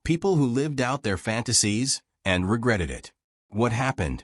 People who lived out their fantasies and regretted it. What happened?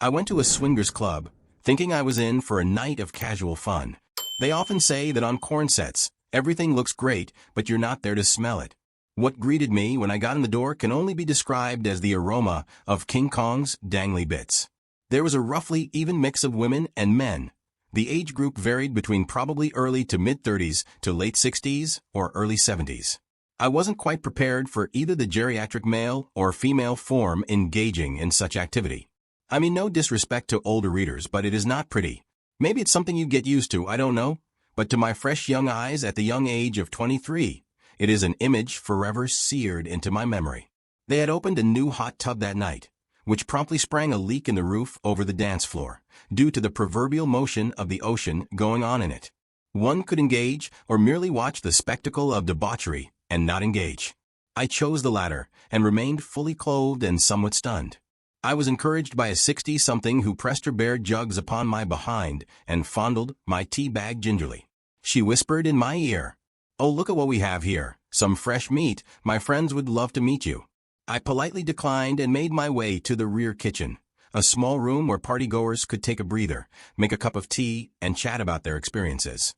I went to a swingers club, thinking I was in for a night of casual fun. They often say that on corn sets, everything looks great, but you're not there to smell it. What greeted me when I got in the door can only be described as the aroma of King Kong's dangly bits. There was a roughly even mix of women and men. The age group varied between probably early to mid-30s to late 60s or early 70s. I wasn't quite prepared for either the geriatric male or female form engaging in such activity. I mean, no disrespect to older readers, but it is not pretty. Maybe it's something you get used to, I don't know. But to my fresh young eyes at the young age of 23, it is an image forever seared into my memory. They had opened a new hot tub that night, which promptly sprang a leak in the roof over the dance floor, due to the proverbial motion of the ocean going on in it. One could engage or merely watch the spectacle of debauchery and not engage. I chose the latter and remained fully clothed and somewhat stunned. I was encouraged by a 60-something who pressed her bare jugs upon my behind and fondled my tea bag gingerly. She whispered in my ear, "Oh, look at what we have here. Some fresh meat. My friends would love to meet you." I politely declined and made my way to the rear kitchen, a small room where partygoers could take a breather, make a cup of tea, and chat about their experiences.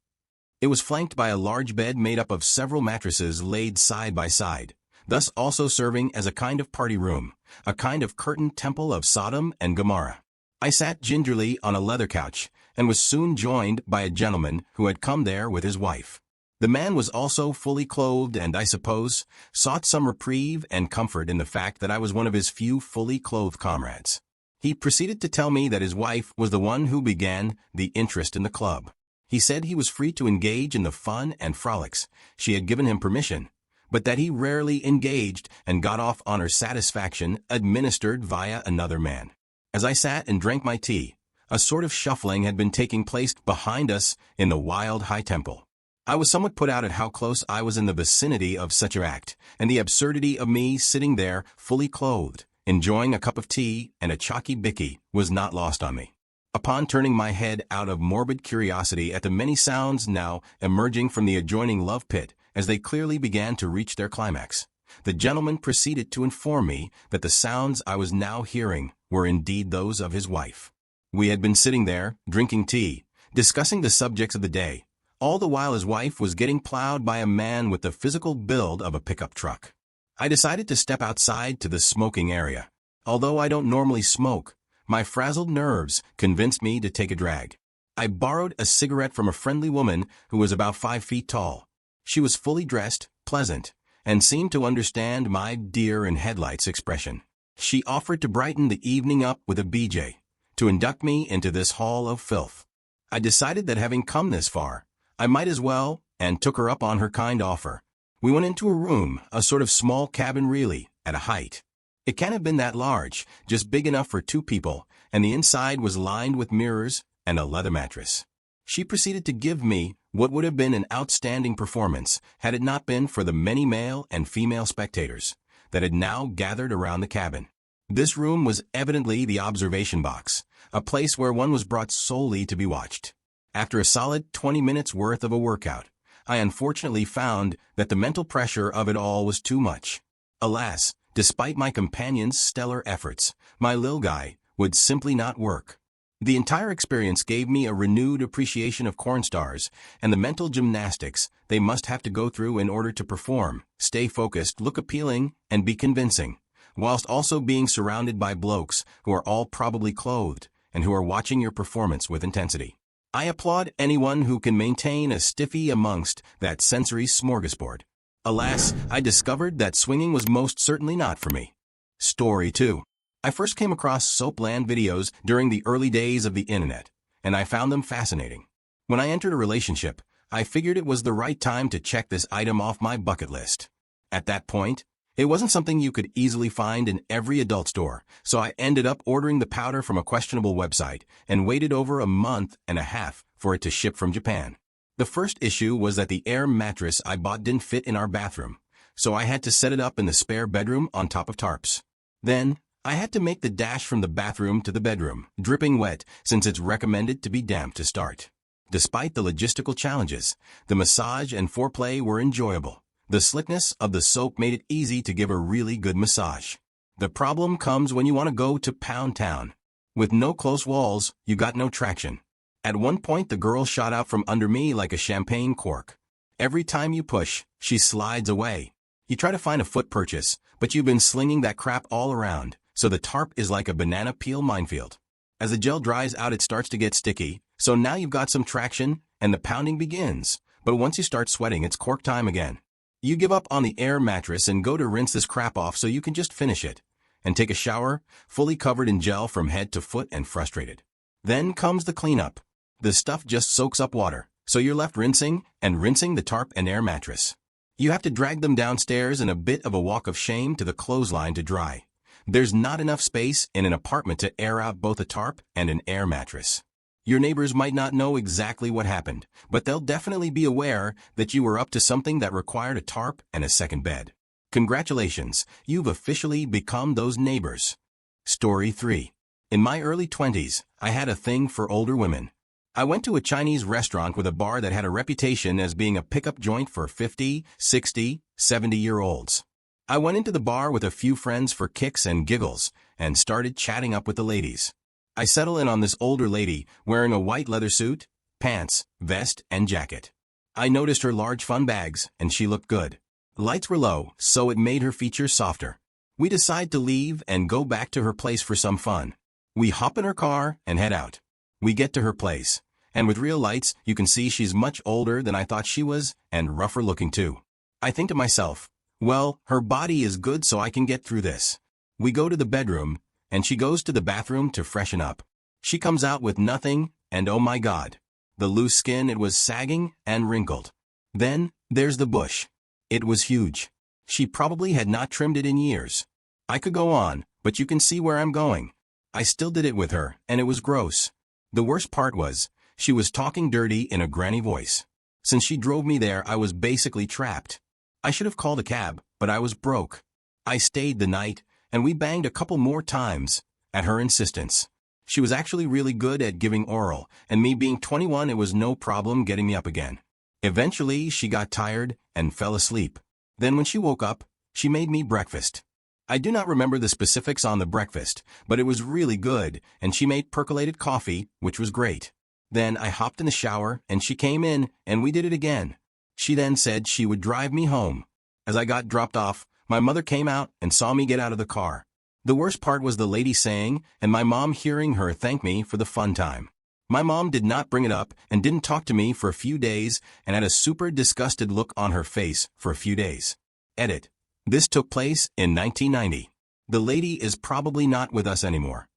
It was flanked by a large bed made up of several mattresses laid side by side, thus also serving as a kind of party room, a kind of curtained temple of Sodom and Gomorrah. I sat gingerly on a leather couch and was soon joined by a gentleman who had come there with his wife. The man was also fully clothed and, I suppose, sought some reprieve and comfort in the fact that I was one of his few fully clothed comrades. He proceeded to tell me that his wife was the one who began the interest in the club. He said he was free to engage in the fun and frolics. She had given him permission, but that he rarely engaged and got off on her satisfaction administered via another man. As I sat and drank my tea, a sort of shuffling had been taking place behind us in the wild high temple. I was somewhat put out at how close I was in the vicinity of such an act, and the absurdity of me sitting there fully clothed, enjoying a cup of tea and a chalky bicky, was not lost on me. Upon turning my head out of morbid curiosity at the many sounds now emerging from the adjoining love pit as they clearly began to reach their climax, the gentleman proceeded to inform me that the sounds I was now hearing were indeed those of his wife. We had been sitting there, drinking tea, discussing the subjects of the day, all the while his wife was getting plowed by a man with the physical build of a pickup truck. I decided to step outside to the smoking area. Although I don't normally smoke, my frazzled nerves convinced me to take a drag. I borrowed a cigarette from a friendly woman who was about 5 feet tall. She was fully dressed, pleasant, and seemed to understand my deer in headlights expression. She offered to brighten the evening up with a BJ, to induct me into this hall of filth. I decided that having come this far, I might as well, and took her up on her kind offer. We went into a room, a sort of small cabin really, at a height. It can't have been that large, just big enough for 2 people, and the inside was lined with mirrors and a leather mattress. She proceeded to give me what would have been an outstanding performance had it not been for the many male and female spectators that had now gathered around the cabin. This room was evidently the observation box, a place where one was brought solely to be watched. After a solid 20 minutes worth of a workout, I unfortunately found that the mental pressure of it all was too much. Alas, despite my companion's stellar efforts, my lil guy would simply not work. The entire experience gave me a renewed appreciation of corn stars and the mental gymnastics they must have to go through in order to perform, stay focused, look appealing, and be convincing, whilst also being surrounded by blokes who are all probably clothed and who are watching your performance with intensity. I applaud anyone who can maintain a stiffy amongst that sensory smorgasbord. Alas, I discovered that swinging was most certainly not for me. Story 2. I first came across Soapland videos during the early days of the internet, and I found them fascinating. When I entered a relationship, I figured it was the right time to check this item off my bucket list. At that point, it wasn't something you could easily find in every adult store, so I ended up ordering the powder from a questionable website and waited over a month and a half for it to ship from Japan. The first issue was that the air mattress I bought didn't fit in our bathroom, so I had to set it up in the spare bedroom on top of tarps. Then, I had to make the dash from the bathroom to the bedroom, dripping wet since it's recommended to be damp to start. Despite the logistical challenges, the massage and foreplay were enjoyable. The slickness of the soap made it easy to give a really good massage. The problem comes when you want to go to Pound Town. With no close walls, you got no traction. At one point the girl shot out from under me like a champagne cork. Every time you push, she slides away. You try to find a foot purchase, but you've been slinging that crap all around, so the tarp is like a banana peel minefield. As the gel dries out it starts to get sticky, so now you've got some traction, and the pounding begins. But once you start sweating it's cork time again. You give up on the air mattress and go to rinse this crap off so you can just finish it. And take a shower, fully covered in gel from head to foot and frustrated. Then comes the cleanup. The stuff just soaks up water, so you're left rinsing the tarp and air mattress. You have to drag them downstairs and a bit of a walk of shame to the clothesline to dry. There's not enough space in an apartment to air out both a tarp and an air mattress. Your neighbors might not know exactly what happened, but they'll definitely be aware that you were up to something that required a tarp and a second bed. Congratulations, you've officially become those neighbors. Story 3. In my early 20s, I had a thing for older women. I went to a Chinese restaurant with a bar that had a reputation as being a pickup joint for 50, 60, 70-year-olds. I went into the bar with a few friends for kicks and giggles and started chatting up with the ladies. I settle in on this older lady wearing a white leather suit, pants, vest, and jacket. I noticed her large fun bags, and she looked good. Lights were low, so it made her features softer. We decide to leave and go back to her place for some fun. We hop in her car and head out. We get to her place, and with real lights, you can see she's much older than I thought she was, and rougher looking too. I think to myself, well, her body is good so I can get through this. We go to the bedroom, and she goes to the bathroom to freshen up. She comes out with nothing, and oh my God. The loose skin, it was sagging and wrinkled. Then, there's the bush. It was huge. She probably had not trimmed it in years. I could go on, but you can see where I'm going. I still did it with her, and it was gross. The worst part was, she was talking dirty in a granny voice. Since she drove me there, I was basically trapped. I should have called a cab, but I was broke. I stayed the night, and we banged a couple more times, at her insistence. She was actually really good at giving oral, and me being 21, it was no problem getting me up again. Eventually, she got tired and fell asleep. Then when she woke up, she made me breakfast. I do not remember the specifics on the breakfast, but it was really good, and she made percolated coffee, which was great. Then I hopped in the shower, and she came in, and we did it again. She then said she would drive me home. As I got dropped off, my mother came out and saw me get out of the car. The worst part was the lady saying, and my mom hearing her thank me for the fun time. My mom did not bring it up and didn't talk to me for a few days and had a super disgusted look on her face for a few days. Edit. This took place in 1990. The lady is probably not with us anymore.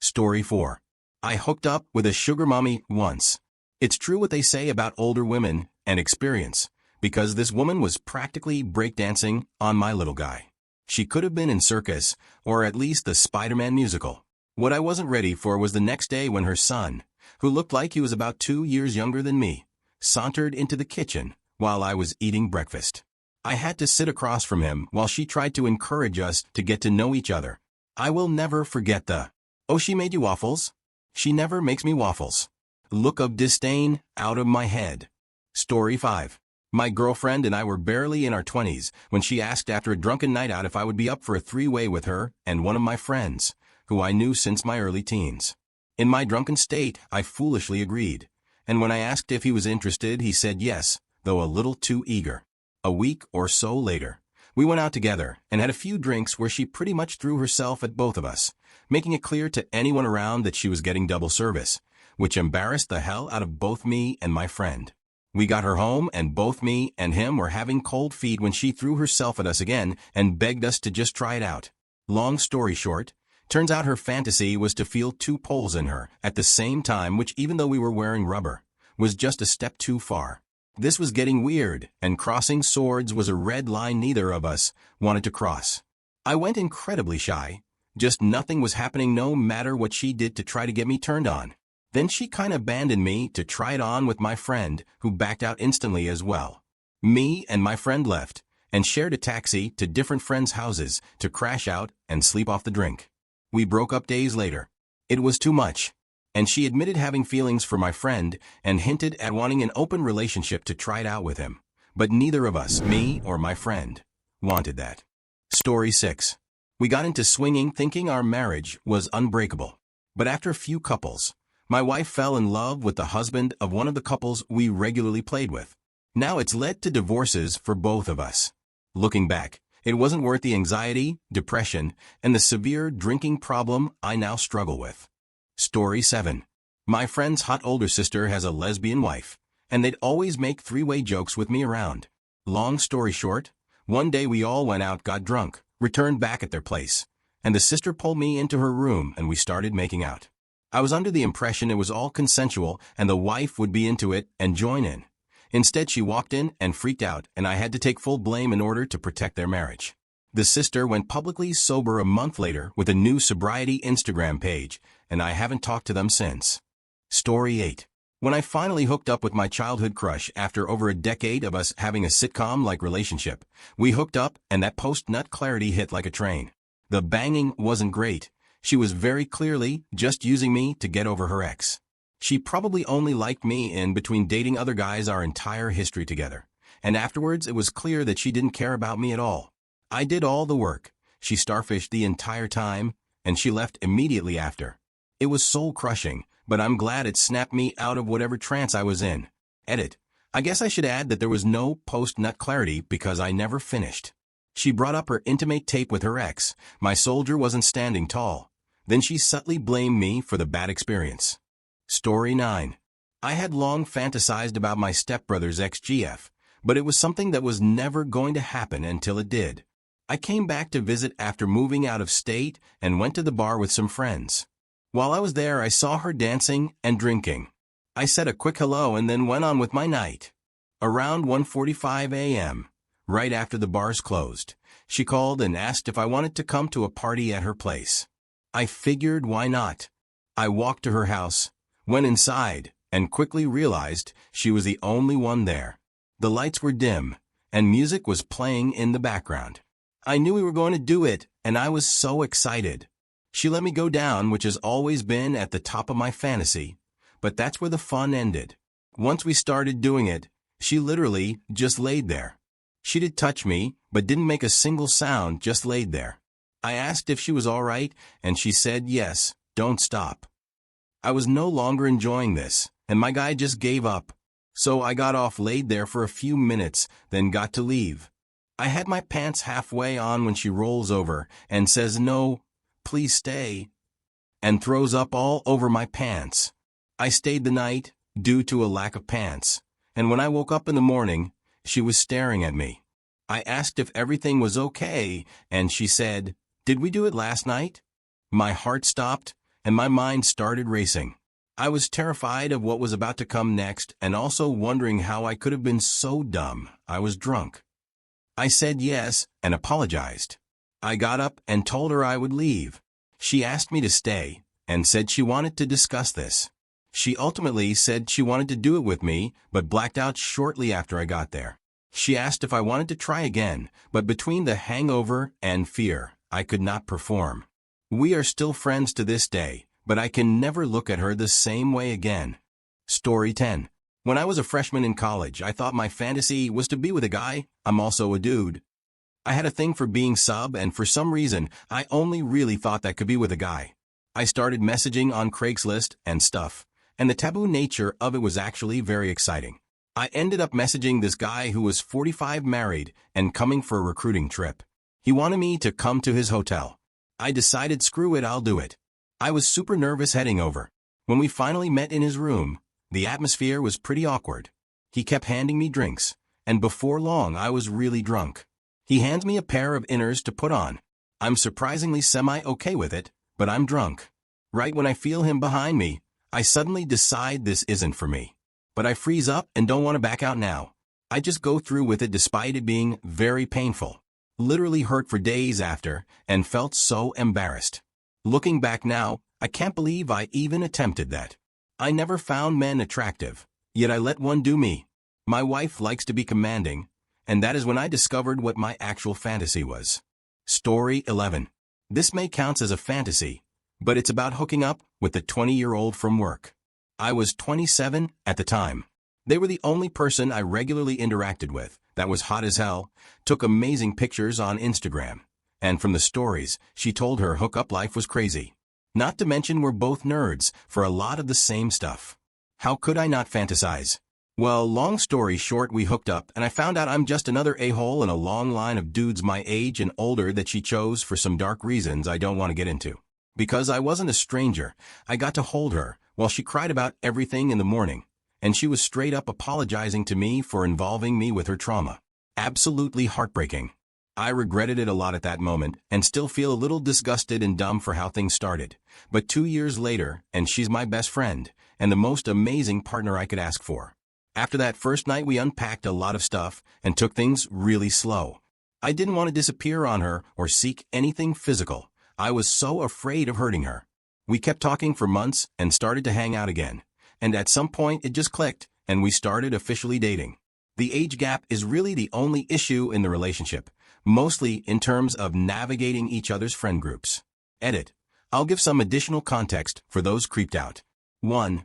Story 4. I hooked up with a sugar mommy once. It's true what they say about older women and experience, because this woman was practically breakdancing on my little guy. She could have been in circus, or at least the Spider-Man musical. What I wasn't ready for was the next day when her son, who looked like he was about 2 years younger than me, sauntered into the kitchen while I was eating breakfast. I had to sit across from him while she tried to encourage us to get to know each other. I will never forget the, "Oh, she made you waffles? She never makes me waffles" look of disdain out of my head. Story 5. My girlfriend and I were barely in our 20s when she asked after a drunken night out if I would be up for a three-way with her and one of my friends, who I knew since my early teens. In my drunken state, I foolishly agreed, and when I asked if he was interested, he said yes, though a little too eager. A week or so later, we went out together and had a few drinks where she pretty much threw herself at both of us, making it clear to anyone around that she was getting double service, which embarrassed the hell out of both me and my friend. We got her home, and both me and him were having cold feet when she threw herself at us again and begged us to just try it out. Long story short, turns out her fantasy was to feel two poles in her at the same time, which, even though we were wearing rubber, was just a step too far. This was getting weird, and crossing swords was a red line neither of us wanted to cross. I went incredibly shy. Just nothing was happening no matter what she did to try to get me turned on. Then she kinda abandoned me to try it on with my friend, who backed out instantly as well. Me and my friend left, and shared a taxi to different friends' houses to crash out and sleep off the drink. We broke up days later. It was too much, and she admitted having feelings for my friend and hinted at wanting an open relationship to try it out with him. But neither of us, me or my friend, wanted that. Story 6. We got into swinging thinking our marriage was unbreakable. But after a few couples, my wife fell in love with the husband of one of the couples we regularly played with. Now it's led to divorces for both of us. Looking back, it wasn't worth the anxiety, depression, and the severe drinking problem I now struggle with. Story 7. My friend's hot older sister has a lesbian wife, and they'd always make three-way jokes with me around. Long story short, one day we all went out, got drunk, returned back at their place, and the sister pulled me into her room and we started making out. I was under the impression it was all consensual and the wife would be into it and join in. Instead, she walked in and freaked out, and I had to take full blame in order to protect their marriage. The sister went publicly sober a month later with a new sobriety Instagram page, and I haven't talked to them since. Story 8. When I finally hooked up with my childhood crush after over a decade of us having a sitcom-like relationship, we hooked up and that post-nut clarity hit like a train. The banging wasn't great. She was very clearly just using me to get over her ex. She probably only liked me in between dating other guys our entire history together, and afterwards it was clear that she didn't care about me at all. I did all the work, she starfished the entire time, and she left immediately after. It was soul-crushing, but I'm glad it snapped me out of whatever trance I was in. Edit. I guess I should add that there was no post-nut clarity because I never finished. She brought up her intimate tape with her ex. My soldier wasn't standing tall. Then she subtly blamed me for the bad experience. Story 9. I had long fantasized about my stepbrother's ex-GF, but it was something that was never going to happen until it did. I came back to visit after moving out of state and went to the bar with some friends. While I was there, I saw her dancing and drinking. I said a quick hello and then went on with my night. Around 1:45 a.m., right after the bars closed, she called and asked if I wanted to come to a party at her place. I figured why not. I walked to her house, went inside, and quickly realized she was the only one there. The lights were dim, and music was playing in the background. I knew we were going to do it, and I was so excited. She let me go down, which has always been at the top of my fantasy, but that's where the fun ended. Once we started doing it, she literally just laid there. She did touch me, but didn't make a single sound, just laid there. I asked if she was all right, and she said yes, don't stop. I was no longer enjoying this, and my guy just gave up. So I got off, laid there for a few minutes, then got to leave. I had my pants halfway on when she rolls over and says, "No, please stay," and throws up all over my pants. I stayed the night, due to a lack of pants, and when I woke up in the morning, she was staring at me. I asked if everything was okay, and she said, "Did we do it last night?" My heart stopped, and my mind started racing. I was terrified of what was about to come next, and also wondering how I could have been so dumb. I was drunk. I said yes, and apologized. I got up and told her I would leave. She asked me to stay, and said she wanted to discuss this. She ultimately said she wanted to do it with me, but blacked out shortly after I got there. She asked if I wanted to try again, but between the hangover and fear, I could not perform. We are still friends to this day, but I can never look at her the same way again. Story 10. When I was a freshman in college, I thought my fantasy was to be with a guy. I'm also a dude. I had a thing for being sub, and for some reason, I only really thought that could be with a guy. I started messaging on Craigslist and stuff, and the taboo nature of it was actually very exciting. I ended up messaging this guy who was 45, married, and coming for a recruiting trip. He wanted me to come to his hotel. I decided, screw it, I'll do it. I was super nervous heading over. When we finally met in his room, the atmosphere was pretty awkward. He kept handing me drinks, and before long I was really drunk. He hands me a pair of inners to put on. I'm surprisingly semi-okay with it, but I'm drunk. Right when I feel him behind me, I suddenly decide this isn't for me. But I freeze up and don't want to back out now. I just go through with it despite it being very painful. Literally hurt for days after, and felt so embarrassed. Looking back now, I can't believe I even attempted that. I never found men attractive, yet I let one do me. My wife likes to be commanding, and that is when I discovered what my actual fantasy was. Story 11. This may count as a fantasy, but it's about hooking up with the 20-year-old from work. I was 27 at the time. They were the only person I regularly interacted with that was hot as hell, took amazing pictures on Instagram. And from the stories, she told her hookup life was crazy. Not to mention we're both nerds for a lot of the same stuff. How could I not fantasize? Well, long story short, we hooked up and I found out I'm just another a-hole in a long line of dudes my age and older that she chose for some dark reasons I don't want to get into. Because I wasn't a stranger, I got to hold her while she cried about everything in the morning, and she was straight up apologizing to me for involving me with her trauma. Absolutely heartbreaking. I regretted it a lot at that moment and still feel a little disgusted and dumb for how things started. But 2 years later, and she's my best friend and the most amazing partner I could ask for. After that first night, we unpacked a lot of stuff and took things really slow. I didn't want to disappear on her or seek anything physical. I was so afraid of hurting her. We kept talking for months and started to hang out again. And at some point it just clicked and we started officially dating. The age gap is really the only issue in the relationship, mostly in terms of navigating each other's friend groups. Edit. I'll give some additional context for those creeped out. 1.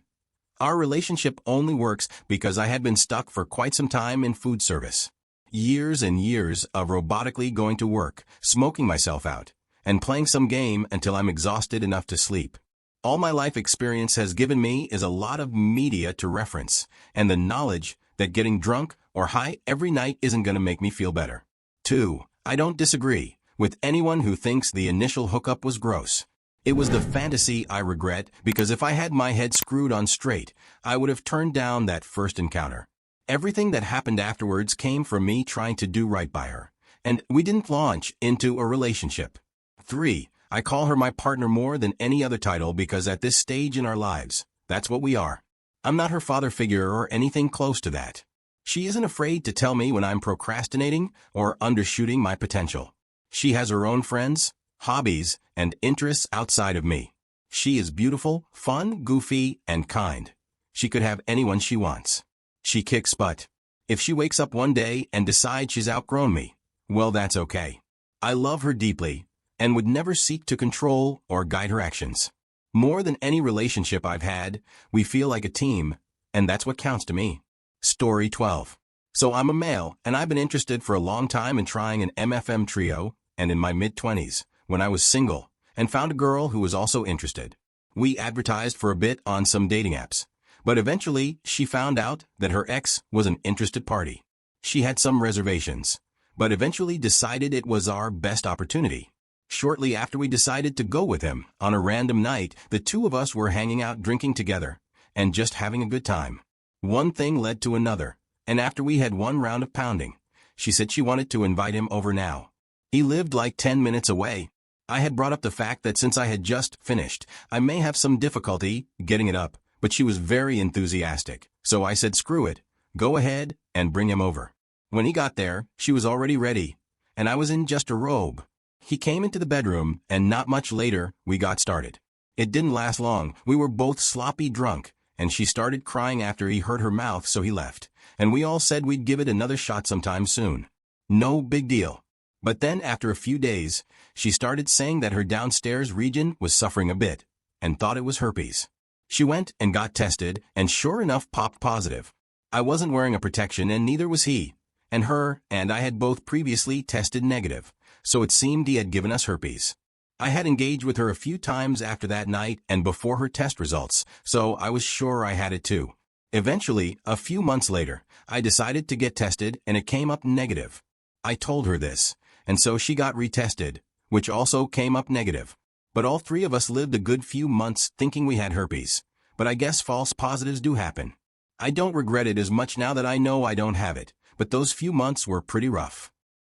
Our relationship only works because I had been stuck for quite some time in food service. Years and years of robotically going to work, smoking myself out, and playing some game until I'm exhausted enough to sleep. All my life experience has given me is a lot of media to reference, and the knowledge that getting drunk or high every night isn't going to make me feel better. 2. I don't disagree with anyone who thinks the initial hookup was gross. It was the fantasy I regret because if I had my head screwed on straight, I would have turned down that first encounter. Everything that happened afterwards came from me trying to do right by her, and we didn't launch into a relationship. 3. I call her my partner more than any other title because at this stage in our lives, that's what we are. I'm not her father figure or anything close to that. She isn't afraid to tell me when I'm procrastinating or undershooting my potential. She has her own friends, hobbies, and interests outside of me. She is beautiful, fun, goofy, and kind. She could have anyone she wants. She kicks butt. If she wakes up one day and decides she's outgrown me, well, that's okay. I love her deeply and would never seek to control or guide her actions. More than any relationship I've had, we feel like a team, and that's what counts to me. Story 12. So I'm a male, and I've been interested for a long time in trying an MFM trio, and in my mid-20s, when I was single, and found a girl who was also interested. We advertised for a bit on some dating apps, but eventually she found out that her ex was an interested party. She had some reservations, but eventually decided it was our best opportunity. Shortly after we decided to go with him, on a random night, the two of us were hanging out drinking together, and just having a good time. One thing led to another, and after we had one round of pounding, she said she wanted to invite him over now. He lived like 10 minutes away. I had brought up the fact that since I had just finished, I may have some difficulty getting it up, but she was very enthusiastic, so I said screw it, go ahead and bring him over. When he got there, she was already ready, and I was in just a robe. He came into the bedroom, and not much later, we got started. It didn't last long. We were both sloppy drunk, and she started crying after he hurt her mouth, so he left, and we all said we'd give it another shot sometime soon. No big deal. But then after a few days, she started saying that her downstairs region was suffering a bit, and thought it was herpes. She went and got tested, and sure enough popped positive. I wasn't wearing a protection, and neither was he, and her and I had both previously tested negative, so it seemed he had given us herpes. I had engaged with her a few times after that night and before her test results, so I was sure I had it too. Eventually, a few months later, I decided to get tested and it came up negative. I told her this, and so she got retested, which also came up negative. But all three of us lived a good few months thinking we had herpes. But I guess false positives do happen. I don't regret it as much now that I know I don't have it, but those few months were pretty rough.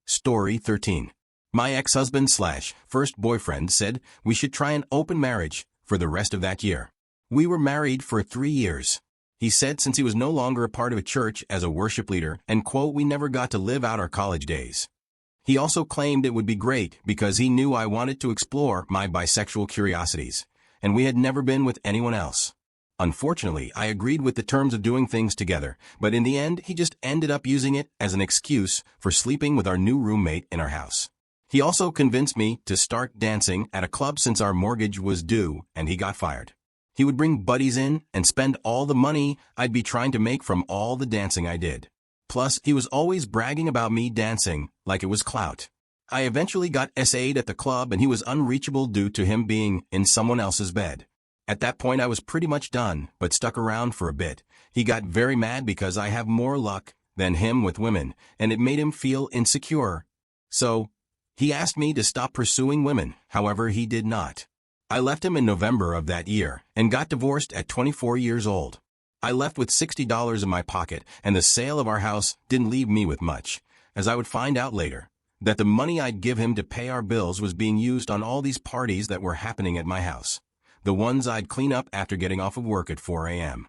Story 13. My ex-husband/first boyfriend said we should try an open marriage for the rest of that year. We were married for 3 years. He said since he was no longer a part of a church as a worship leader and, quote, we never got to live out our college days. He also claimed it would be great because he knew I wanted to explore my bisexual curiosities, and we had never been with anyone else. Unfortunately, I agreed with the terms of doing things together, but in the end, he just ended up using it as an excuse for sleeping with our new roommate in our house. He also convinced me to start dancing at a club since our mortgage was due, and he got fired. He would bring buddies in and spend all the money I'd be trying to make from all the dancing I did. Plus, he was always bragging about me dancing like it was clout. I eventually got SA'd at the club and he was unreachable due to him being in someone else's bed. At that point I was pretty much done, but stuck around for a bit. He got very mad because I have more luck than him with women, and it made him feel insecure. So, he asked me to stop pursuing women, however he did not. I left him in November of that year, and got divorced at 24 years old. I left with $60 in my pocket, and the sale of our house didn't leave me with much, as I would find out later, that the money I'd give him to pay our bills was being used on all these parties that were happening at my house. The ones I'd clean up after getting off of work at 4 a.m.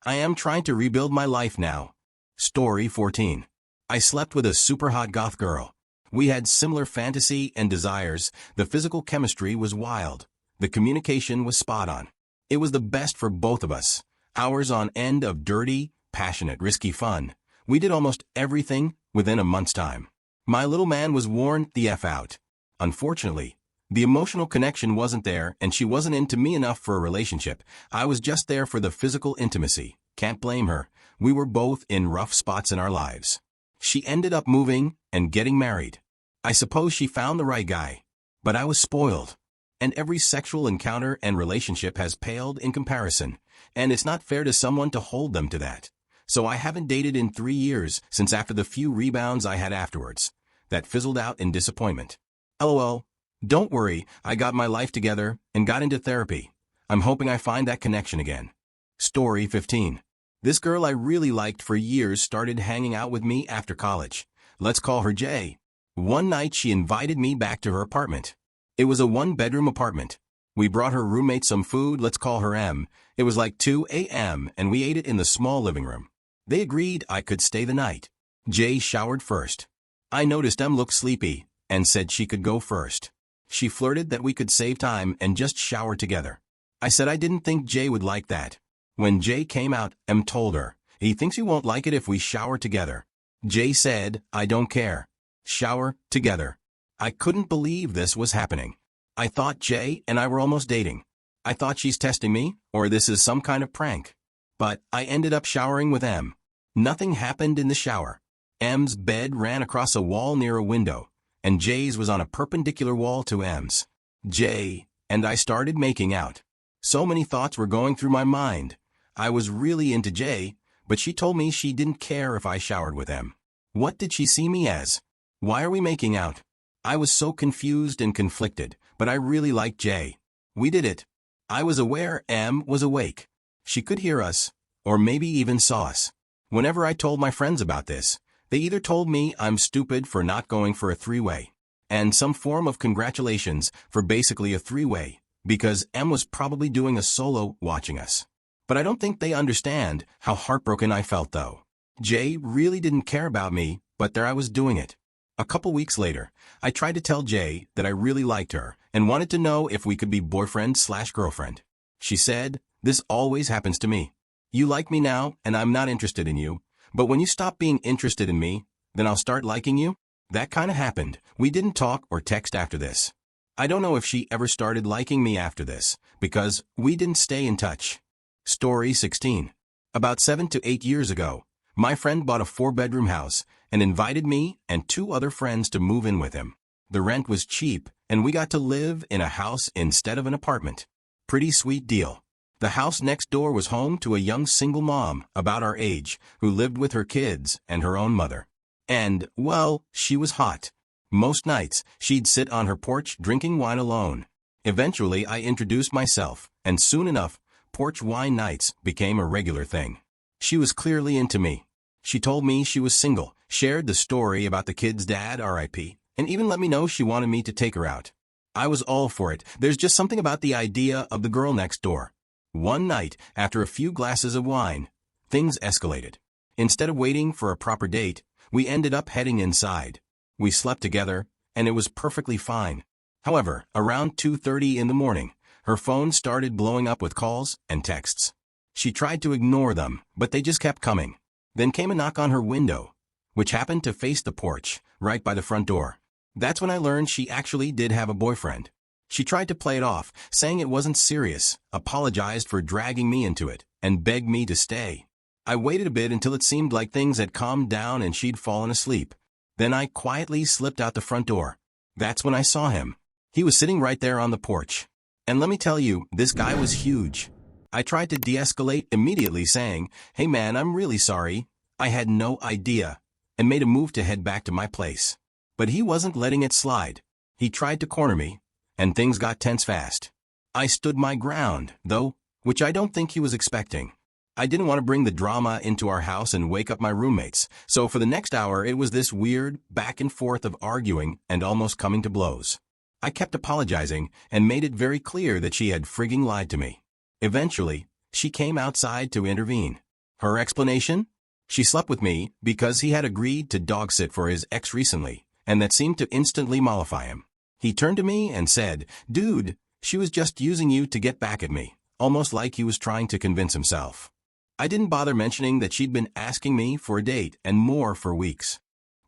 I am trying to rebuild my life now. Story 14. I slept with a super hot goth girl. We had similar fantasy and desires. The physical chemistry was wild. The communication was spot on. It was the best for both of us. Hours on end of dirty, passionate, risky fun. We did almost everything within a month's time. My little man was worn the F out. Unfortunately, the emotional connection wasn't there and she wasn't into me enough for a relationship. I was just there for the physical intimacy. Can't blame her. We were both in rough spots in our lives. She ended up moving and getting married. I suppose she found the right guy. But I was spoiled. And every sexual encounter and relationship has paled in comparison, and it's not fair to someone to hold them to that. So I haven't dated in 3 years since after the few rebounds I had afterwards. That fizzled out in disappointment. LOL. Don't worry, I got my life together and got into therapy. I'm hoping I find that connection again. Story 15. This girl I really liked for years started hanging out with me after college. Let's call her J. One night she invited me back to her apartment. It was a one-bedroom apartment. We brought her roommate some food, let's call her M. It was like 2 a.m. and we ate it in the small living room. They agreed I could stay the night. J showered first. I noticed M looked sleepy and said she could go first. She flirted that we could save time and just shower together. I said I didn't think J would like that. When J came out, M told her, he thinks you won't like it if we shower together. J said, I don't care. Shower together. I couldn't believe this was happening. I thought Jay and I were almost dating. I thought she's testing me, or this is some kind of prank. But I ended up showering with M. Nothing happened in the shower. M's bed ran across a wall near a window, and Jay's was on a perpendicular wall to M's. Jay and I started making out. So many thoughts were going through my mind. I was really into Jay, but she told me she didn't care if I showered with M. What did she see me as? Why are we making out? I was so confused and conflicted, but I really liked Jay. We did it. I was aware M was awake. She could hear us, or maybe even saw us. Whenever I told my friends about this, they either told me I'm stupid for not going for a three-way, and some form of congratulations for basically a three-way, because M was probably doing a solo watching us. But I don't think they understand how heartbroken I felt though. Jay really didn't care about me, but there I was doing it. A couple weeks later, I tried to tell Jay that I really liked her and wanted to know if we could be boyfriend/girlfriend. She said, this always happens to me. You like me now and I'm not interested in you, but when you stop being interested in me, then I'll start liking you? That kinda happened. We didn't talk or text after this. I don't know if she ever started liking me after this, because we didn't stay in touch. Story 16. About 7 to 8 years ago, my friend bought a 4-bedroom house and invited me and 2 other friends to move in with him. The rent was cheap, and we got to live in a house instead of an apartment. Pretty sweet deal. The house next door was home to a young single mom about our age who lived with her kids and her own mother. And, well, she was hot. Most nights, she'd sit on her porch drinking wine alone. Eventually, I introduced myself, and soon enough, porch wine nights became a regular thing. She was clearly into me. She told me she was single, shared the story about the kid's dad, R.I.P., and even let me know she wanted me to take her out. I was all for it. There's just something about the idea of the girl next door. One night, after a few glasses of wine, things escalated. Instead of waiting for a proper date, we ended up heading inside. We slept together, and it was perfectly fine. However, around 2:30 in the morning, her phone started blowing up with calls and texts. She tried to ignore them, but they just kept coming. Then came a knock on her window, which happened to face the porch, right by the front door. That's when I learned she actually did have a boyfriend. She tried to play it off, saying it wasn't serious, apologized for dragging me into it, and begged me to stay. I waited a bit until it seemed like things had calmed down and she'd fallen asleep. Then I quietly slipped out the front door. That's when I saw him. He was sitting right there on the porch. And let me tell you, this guy was huge. I tried to de-escalate immediately, saying, "Hey man, I'm really sorry. I had no idea," and made a move to head back to my place. But he wasn't letting it slide. He tried to corner me, and things got tense fast. I stood my ground, though, which I don't think he was expecting. I didn't want to bring the drama into our house and wake up my roommates, so for the next hour it was this weird back and forth of arguing and almost coming to blows. I kept apologizing and made it very clear that she had frigging lied to me. Eventually, she came outside to intervene. Her explanation? She slept with me because he had agreed to dog sit for his ex recently, and that seemed to instantly mollify him. He turned to me and said, "Dude, she was just using you to get back at me," almost like he was trying to convince himself. I didn't bother mentioning that she'd been asking me for a date and more for weeks.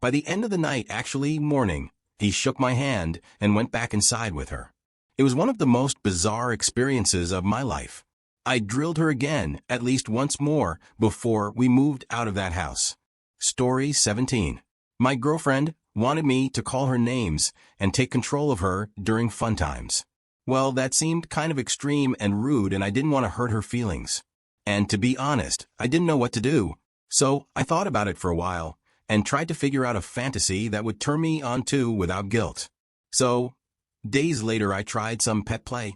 By the end of the night, actually morning, he shook my hand and went back inside with her. It was one of the most bizarre experiences of my life. I drilled her again, at least once more, before we moved out of that house. Story 17. My girlfriend wanted me to call her names and take control of her during fun times. Well, that seemed kind of extreme and rude, and I didn't want to hurt her feelings. And to be honest, I didn't know what to do. So I thought about it for a while and tried to figure out a fantasy that would turn me on to without guilt. So, days later I tried some pet play.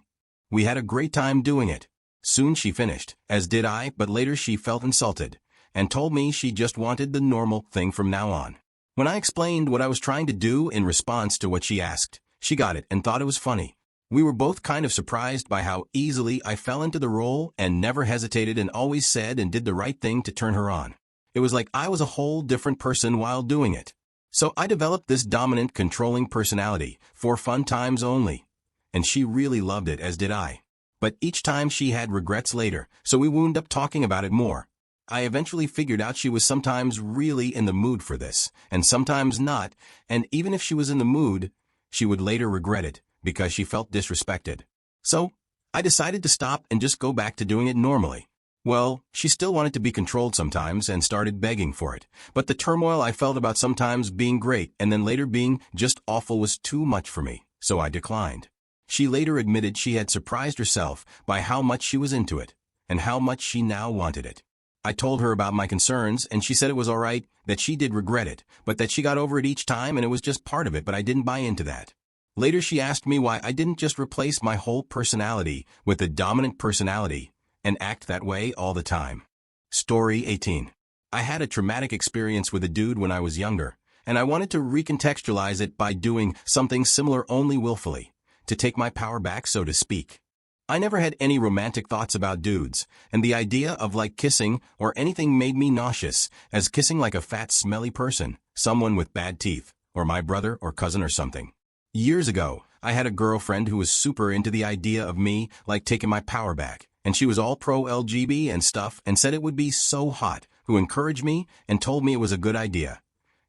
We had a great time doing it. Soon she finished, as did I, but later she felt insulted and told me she just wanted the normal thing from now on. When I explained what I was trying to do in response to what she asked, she got it and thought it was funny. We were both kind of surprised by how easily I fell into the role and never hesitated and always said and did the right thing to turn her on. It was like I was a whole different person while doing it. So I developed this dominant, controlling personality for fun times only. And she really loved it, as did I. But each time she had regrets later, so we wound up talking about it more. I eventually figured out she was sometimes really in the mood for this, and sometimes not, and even if she was in the mood, she would later regret it, because she felt disrespected. So, I decided to stop and just go back to doing it normally. Well, she still wanted to be controlled sometimes and started begging for it, but the turmoil I felt about sometimes being great and then later being just awful was too much for me, so I declined. She later admitted she had surprised herself by how much she was into it, and how much she now wanted it. I told her about my concerns, and she said it was alright, that she did regret it, but that she got over it each time and it was just part of it, but I didn't buy into that. Later she asked me why I didn't just replace my whole personality with a dominant personality and act that way all the time. Story 18. I had a traumatic experience with a dude when I was younger, and I wanted to recontextualize it by doing something similar only willfully, to take my power back, so to speak. I never had any romantic thoughts about dudes, and the idea of like kissing or anything made me nauseous, as kissing like a fat smelly person, someone with bad teeth, or my brother or cousin or something. Years ago, I had a girlfriend who was super into the idea of me, like taking my power back, and she was all pro-LGB and stuff and said it would be so hot, who encouraged me and told me it was a good idea.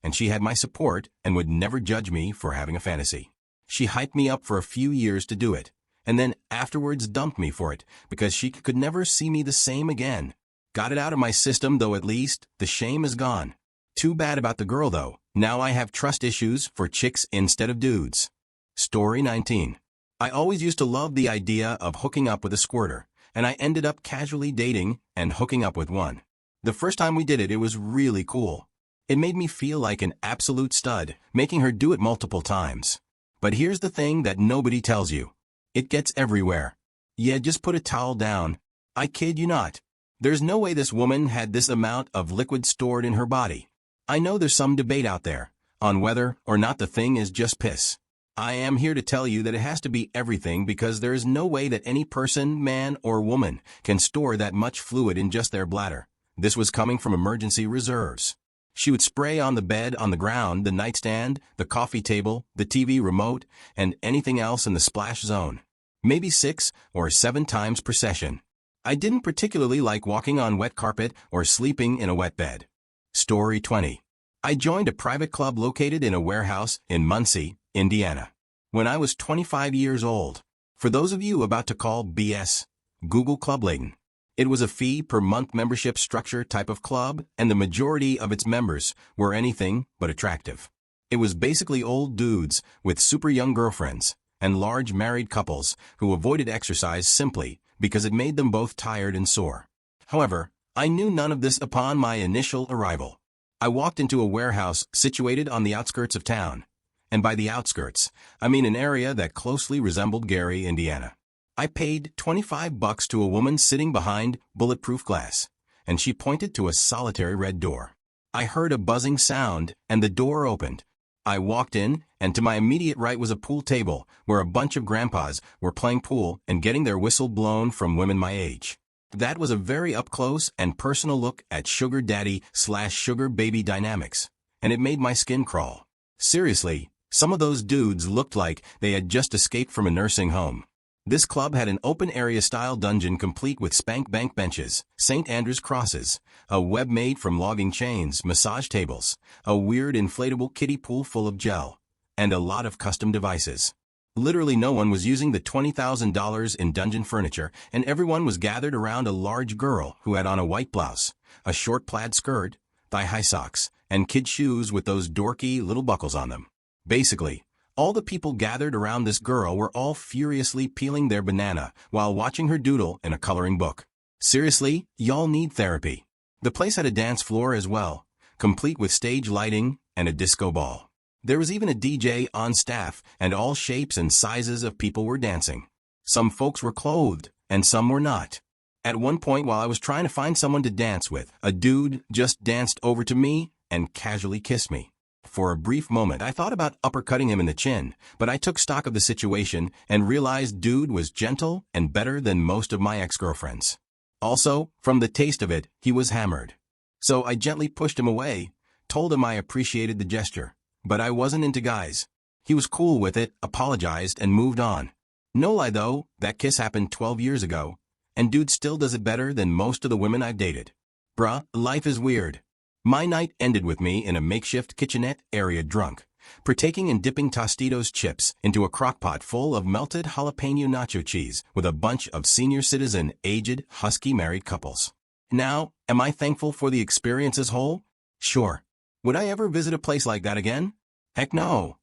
And she had my support and would never judge me for having a fantasy. She hyped me up for a few years to do it, and then afterwards dumped me for it because she could never see me the same again. Got it out of my system, though. At least the shame is gone. Too bad about the girl, though. Now I have trust issues for chicks instead of dudes. Story 19. I always used to love the idea of hooking up with a squirter, and I ended up casually dating and hooking up with one. The first time we did it, it was really cool. It made me feel like an absolute stud, making her do it multiple times. But here's the thing that nobody tells you. It gets everywhere. Yeah, just put a towel down. I kid you not. There's no way this woman had this amount of liquid stored in her body. I know there's some debate out there on whether or not the thing is just piss. I am here to tell you that it has to be everything, because there is no way that any person, man or woman, can store that much fluid in just their bladder. This was coming from emergency reserves. She would spray on the bed, on the ground, the nightstand, the coffee table, the TV remote, and anything else in the splash zone. Maybe 6 or 7 times per session. I didn't particularly like walking on wet carpet or sleeping in a wet bed. Story 20. I joined a private club located in a warehouse in Muncie, Indiana. when I was 25 years old. For those of you about to call BS, Google Club Layton. It was a fee-per-month membership structure type of club, and the majority of its members were anything but attractive. It was basically old dudes with super young girlfriends and large married couples who avoided exercise simply because it made them both tired and sore. However, I knew none of this upon my initial arrival. I walked into a warehouse situated on the outskirts of town. And by the outskirts, I mean an area that closely resembled Gary, Indiana. I paid $25 to a woman sitting behind bulletproof glass, and she pointed to a solitary red door. I heard a buzzing sound, and the door opened. I walked in, and to my immediate right was a pool table where a bunch of grandpas were playing pool and getting their whistle blown from women my age. That was a very up-close and personal look at sugar daddy/sugar baby dynamics, and it made my skin crawl. Seriously, some of those dudes looked like they had just escaped from a nursing home. This club had an open-area-style dungeon complete with spank-bank benches, St. Andrew's crosses, a web made from logging chains, massage tables, a weird inflatable kiddie pool full of gel, and a lot of custom devices. Literally no one was using the $20,000 in dungeon furniture, and everyone was gathered around a large girl who had on a white blouse, a short plaid skirt, thigh-high socks, and kid shoes with those dorky little buckles on them. Basically, all the people gathered around this girl were all furiously peeling their banana while watching her doodle in a coloring book. Seriously, y'all need therapy. The place had a dance floor as well, complete with stage lighting and a disco ball. There was even a DJ on staff, and all shapes and sizes of people were dancing. Some folks were clothed, and some were not. At one point while I was trying to find someone to dance with, a dude just danced over to me and casually kissed me. For a brief moment, I thought about uppercutting him in the chin, but I took stock of the situation and realized dude was gentle and better than most of my ex-girlfriends. Also, from the taste of it, he was hammered. So I gently pushed him away, told him I appreciated the gesture, but I wasn't into guys. He was cool with it, apologized, and moved on. No lie though, that kiss happened 12 years ago, and dude still does it better than most of the women I've dated. Bruh, life is weird. My night ended with me in a makeshift kitchenette area drunk, partaking in dipping Tostitos chips into a crockpot full of melted jalapeno nacho cheese with a bunch of senior citizen, aged, husky married couples. Now, am I thankful for the experience as whole? Sure. Would I ever visit a place like that again? Heck no.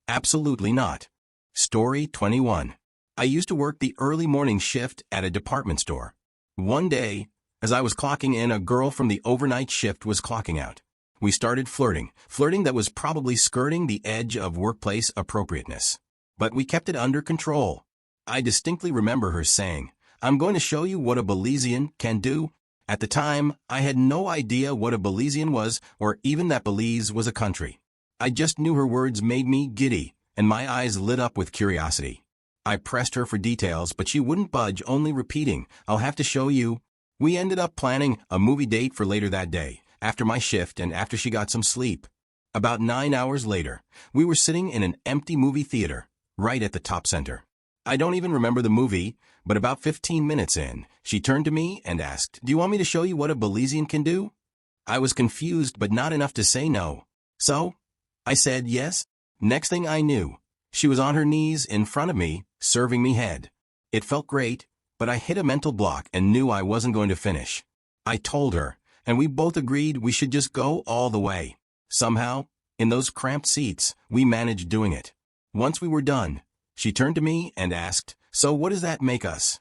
Absolutely not. Story 21. I used to work the early morning shift at a department store. One day, as I was clocking in, a girl from the overnight shift was clocking out. We started flirting that was probably skirting the edge of workplace appropriateness. But we kept it under control. I distinctly remember her saying, "I'm going to show you what a Belizean can do." At the time, I had no idea what a Belizean was or even that Belize was a country. I just knew her words made me giddy, and my eyes lit up with curiosity. I pressed her for details, but she wouldn't budge, only repeating, "I'll have to show you." We ended up planning a movie date for later that day, after my shift and after she got some sleep. About 9 hours later, we were sitting in an empty movie theater, right at the top center. I don't even remember the movie, but about 15 minutes in, she turned to me and asked, "Do you want me to show you what a Belizean can do?" I was confused, but not enough to say no. So, I said yes. Next thing I knew, she was on her knees in front of me, serving me head. It felt great, but I hit a mental block and knew I wasn't going to finish. I told her, and we both agreed we should just go all the way. Somehow, in those cramped seats, we managed doing it. Once we were done, she turned to me and asked, "So what does that make us?"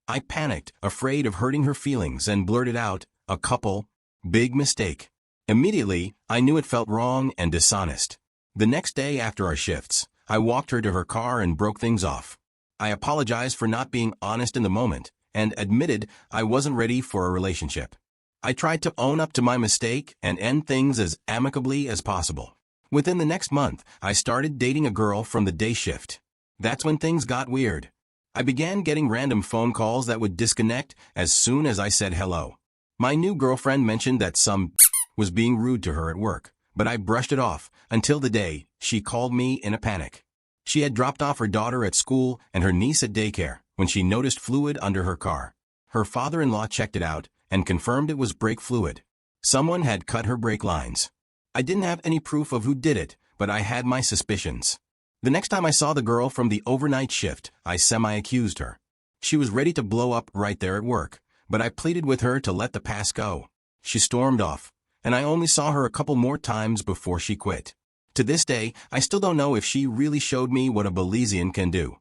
I panicked, afraid of hurting her feelings, and blurted out, "A couple." Big mistake. Immediately, I knew it felt wrong and dishonest. The next day after our shifts, I walked her to her car and broke things off. I apologized for not being honest in the moment and admitted I wasn't ready for a relationship. I tried to own up to my mistake and end things as amicably as possible. Within the next month, I started dating a girl from the day shift. That's when things got weird. I began getting random phone calls that would disconnect as soon as I said hello. My new girlfriend mentioned that some was being rude to her at work, but I brushed it off until the day she called me in a panic. She had dropped off her daughter at school and her niece at daycare when she noticed fluid under her car. Her father-in-law checked it out and confirmed it was brake fluid. Someone had cut her brake lines. I didn't have any proof of who did it, but I had my suspicions. The next time I saw the girl from the overnight shift, I semi-accused her. She was ready to blow up right there at work, but I pleaded with her to let the past go. She stormed off, and I only saw her a couple more times before she quit. To this day, I still don't know if she really showed me what a Belizean can do.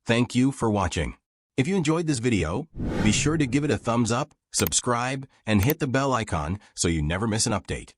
Thank you for watching. If you enjoyed this video, be sure to give it a thumbs up, subscribe, and hit the bell icon so you never miss an update.